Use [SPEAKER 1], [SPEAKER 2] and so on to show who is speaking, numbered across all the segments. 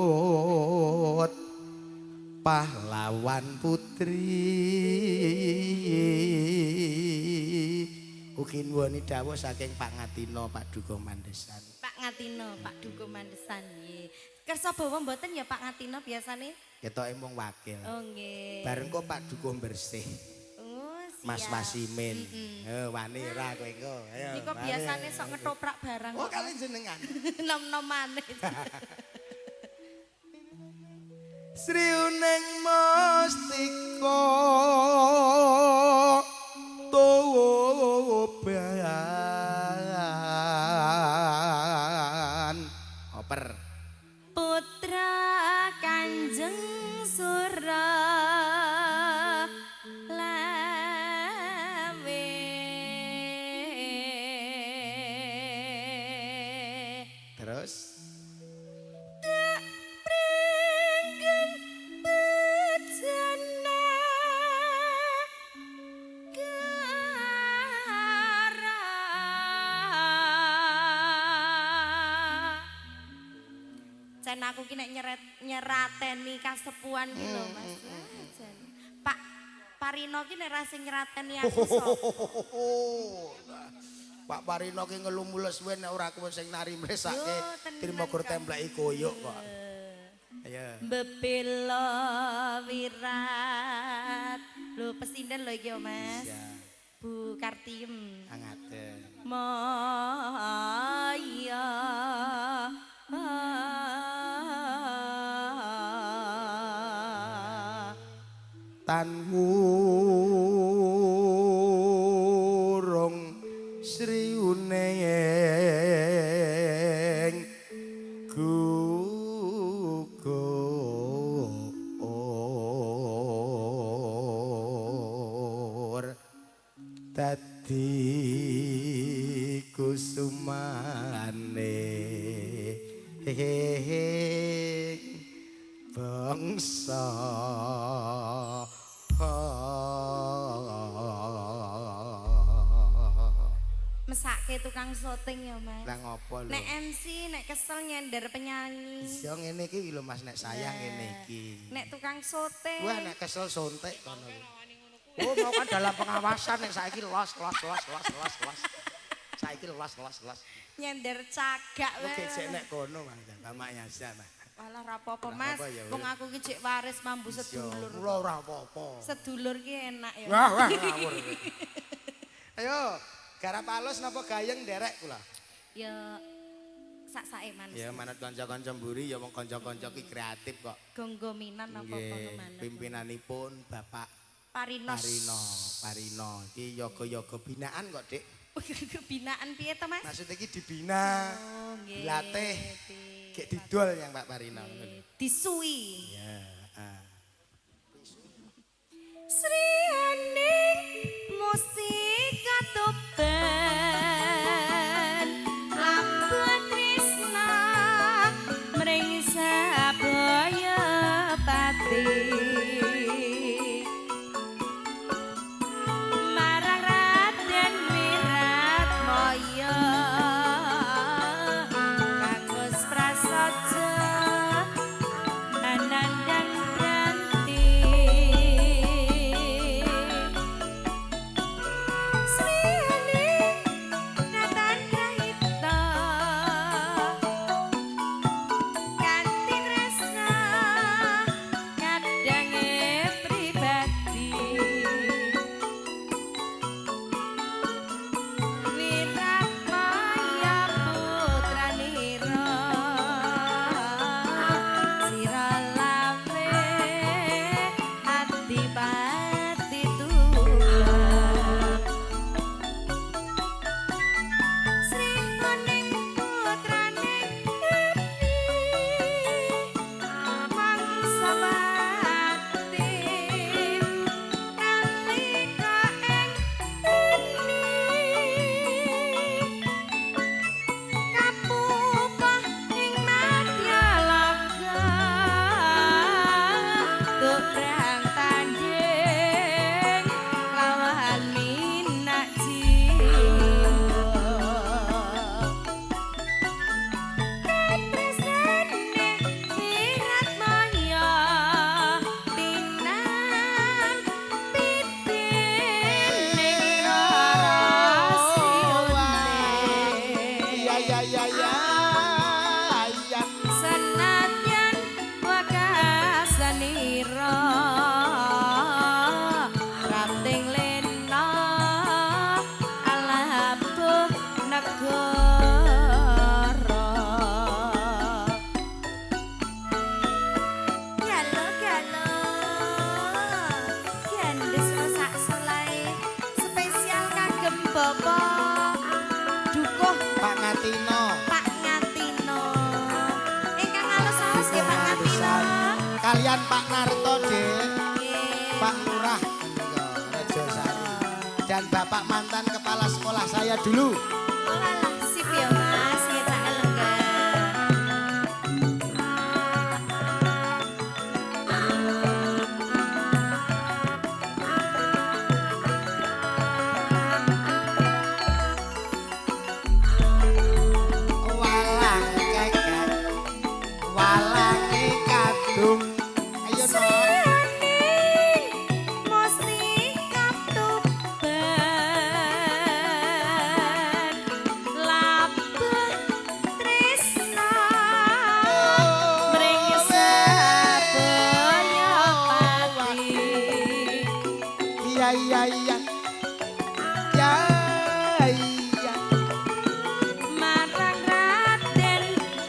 [SPEAKER 1] sinebut pahlawan putri ugi nuwuni dawuh saking Pak Ngatino Pak Dukuh Mandesan.
[SPEAKER 2] Pak Ngatino, Pak Dukuh Mandesan nggih. Kersa bawa mboten ya Pak Ngatino biasane?
[SPEAKER 1] Ketoke mung wakil.
[SPEAKER 2] Oh nggih.
[SPEAKER 1] Bareng kok Pak Dukuh bersih.
[SPEAKER 2] Oh, siap.
[SPEAKER 1] Mas Masimin. Wani ra kowe engko. Ayo.
[SPEAKER 2] Iki kok biasane sok ngetoprak barang.
[SPEAKER 1] Oh, kalian jenengan.
[SPEAKER 2] Nom-nomane.
[SPEAKER 1] Sri Uning Mustika Toban oper
[SPEAKER 2] Putra Kanjeng Sura Lawe
[SPEAKER 1] terus
[SPEAKER 2] Tak pringgeng bejana Jan aku ki nek nyerateni kasepuan ki lho Mas. Jan. Pak Parino ki nek ra sing nyerateni aku sapa?
[SPEAKER 1] Pak Parino ki ngelu mules wae nek ora aku sing nari mresake
[SPEAKER 2] Yo, tenan,
[SPEAKER 1] Trimokur
[SPEAKER 2] Kang.
[SPEAKER 1] templeki koyok kok. Ayo.
[SPEAKER 2] Bebelo wirat. Lho pesinden lho iki yo Mas.
[SPEAKER 1] Ya,
[SPEAKER 2] Bu Kartiem.
[SPEAKER 1] angaten.
[SPEAKER 2] Maya
[SPEAKER 1] Tan wurung Sri Uning gugur dadi kusumane bangsa
[SPEAKER 2] mesake tukang syuting ya Mas.
[SPEAKER 1] Lah ngopo lho?
[SPEAKER 2] Nek MC nek kesel nyender penyanyi.
[SPEAKER 1] Iso ngene iki lho Mas nek sayang ngene iki.
[SPEAKER 2] Nek tukang syuting.
[SPEAKER 1] Wah nek kesel sontek kono. Oh mau kan dalam pengawasan nek saiki los. Saiki los.
[SPEAKER 2] Nyender cagak wae.
[SPEAKER 1] Oke cek nek kono Mas, Bapak Yasan.
[SPEAKER 2] Walah ra apa-apa
[SPEAKER 1] Ra
[SPEAKER 2] Mas.
[SPEAKER 1] apa ya,
[SPEAKER 2] Wong aku ki cek waris mambu sedulur.
[SPEAKER 1] Kula ora apa-apa.
[SPEAKER 2] Sedulur ki enak ya.
[SPEAKER 1] Wah ngawur. Ayo, garap alus napa gayeng nderek kula?
[SPEAKER 2] Ya sak-sake man.
[SPEAKER 1] Ya manut kanca-kanca mburi ya wong kanca-kanca ki kreatif kok.
[SPEAKER 2] Gonggominan apa
[SPEAKER 1] Nggih,
[SPEAKER 2] manut.
[SPEAKER 1] pimpinanipun Bapak
[SPEAKER 2] Parinos.
[SPEAKER 1] Parino. Iki yoga-yoga binaan kok, Dik.
[SPEAKER 2] Kebinaan piye to Mas?
[SPEAKER 1] Maksud iki dibina,
[SPEAKER 2] Oh, nggih.
[SPEAKER 1] dilatih, gek didol yang Pak Parino.
[SPEAKER 2] Disui.
[SPEAKER 1] Ya,
[SPEAKER 2] Sri Aning Mustika Toban Lambun Trisna Mring Sabaya Pati Marang Raden Wiratmaya Kanggus prasaja Anandang
[SPEAKER 1] saya dulu.
[SPEAKER 2] Walah, sip ya Mas, ya tak lenggah.
[SPEAKER 1] Walang keket, walang kadung. Ayo no. Iya iya iya. Ya iya.
[SPEAKER 2] Marang Raden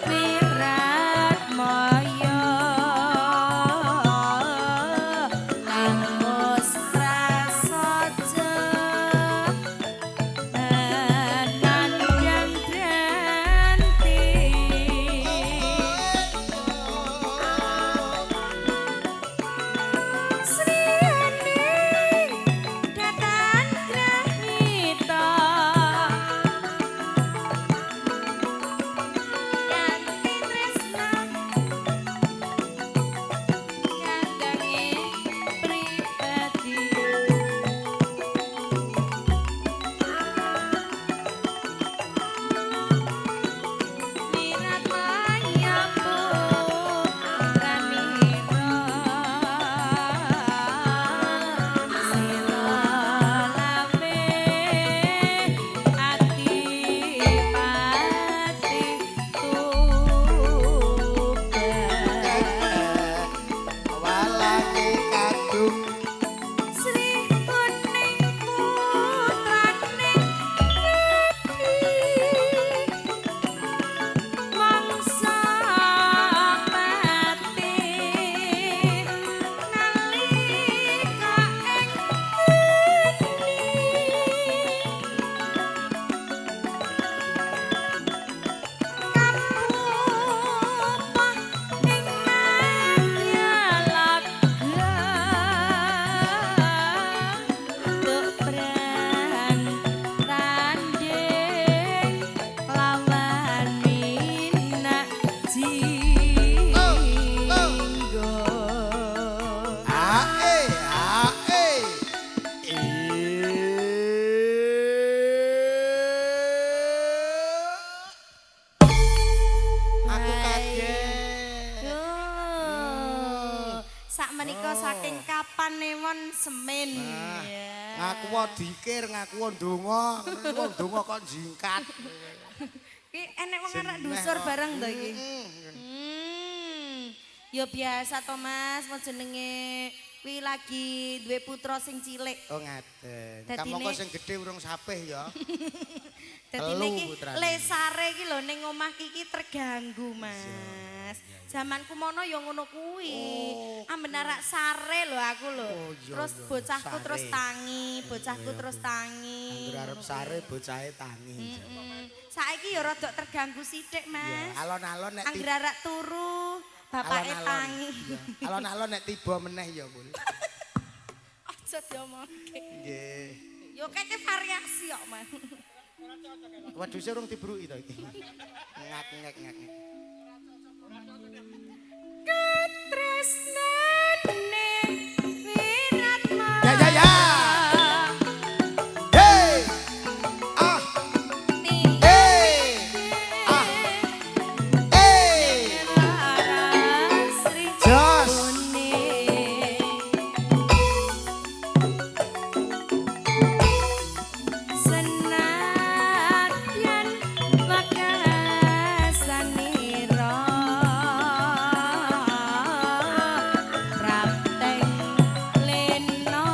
[SPEAKER 2] Wiratmaya Angus prasaja nandhang dranti Sriyani datan grahita Yanti tresna kandangi pribadi Wiratmaya putranira sira lame ati pati tuban
[SPEAKER 1] Walang kadung.
[SPEAKER 2] Sri kuning putrane mangsa pati nalika kampupah ing Madyalak tuk bran tanding lawan minak jinggo
[SPEAKER 1] Ae ae. Aku kaget.
[SPEAKER 2] Sak menika saking kapan nemon semin.
[SPEAKER 1] Nah,
[SPEAKER 2] Ya.
[SPEAKER 1] ngaku wae dikir, ngaku wae ndonga, wong ndonga kok jingkat.
[SPEAKER 2] Ki enek wong arek
[SPEAKER 1] Seneng
[SPEAKER 2] ndusur
[SPEAKER 1] kok.
[SPEAKER 2] bareng to iki.
[SPEAKER 1] Mm.
[SPEAKER 2] Ya biasa to Mas, mau jenenge kuwi lagi duwe putra sing cilik.
[SPEAKER 1] Oh ngaten.
[SPEAKER 2] Dadine-
[SPEAKER 1] Kamu kok sing gedhe urung sapih ya.
[SPEAKER 2] Dadi
[SPEAKER 1] Telu
[SPEAKER 2] niki
[SPEAKER 1] putrane.
[SPEAKER 2] lesare iki lho ning omah iki terganggu, Mas. Zamanku mono ya ngono kuwi.
[SPEAKER 1] Oh,
[SPEAKER 2] Amben arak sare lho aku lho.
[SPEAKER 1] Oh, iya,
[SPEAKER 2] Terus
[SPEAKER 1] iya,
[SPEAKER 2] bocahku
[SPEAKER 1] sare.
[SPEAKER 2] terus tangi, bocahku
[SPEAKER 1] Iya,
[SPEAKER 2] terus
[SPEAKER 1] Bu.
[SPEAKER 2] tangi.
[SPEAKER 1] Anggur arep
[SPEAKER 2] ngono
[SPEAKER 1] sare
[SPEAKER 2] kuwi.
[SPEAKER 1] bocahe tangi.
[SPEAKER 2] Saiki ya rada terganggu sithik,
[SPEAKER 1] Ya,
[SPEAKER 2] Mas.
[SPEAKER 1] alon-alon nek
[SPEAKER 2] Angger arak turu, bapake tangi.
[SPEAKER 1] Iya, alon-alon nek tiba meneh ya, Bul.
[SPEAKER 2] Aja diomongke.
[SPEAKER 1] Nggih.
[SPEAKER 2] Yo keke variasi kok, Mas.
[SPEAKER 1] Wedhuse urung dibruki to iki. Ngak-ngek ngak.
[SPEAKER 2] Katresnane Wiratmaya.
[SPEAKER 1] Ya ya ya. Hey! Ah! Hey! Ah! Hey! Jos!
[SPEAKER 2] Senadyan wakasanira prapteng lena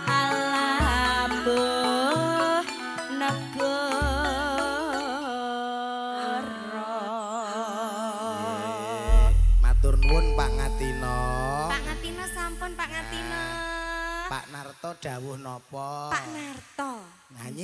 [SPEAKER 2] alabuh negara.
[SPEAKER 1] Matur nuwun Pak Ngatino.
[SPEAKER 2] Pak Ngatino sampun Pak Ngatino.
[SPEAKER 1] Pak Narto dawuh napa?
[SPEAKER 2] Pak Narto.
[SPEAKER 1] Nyanyi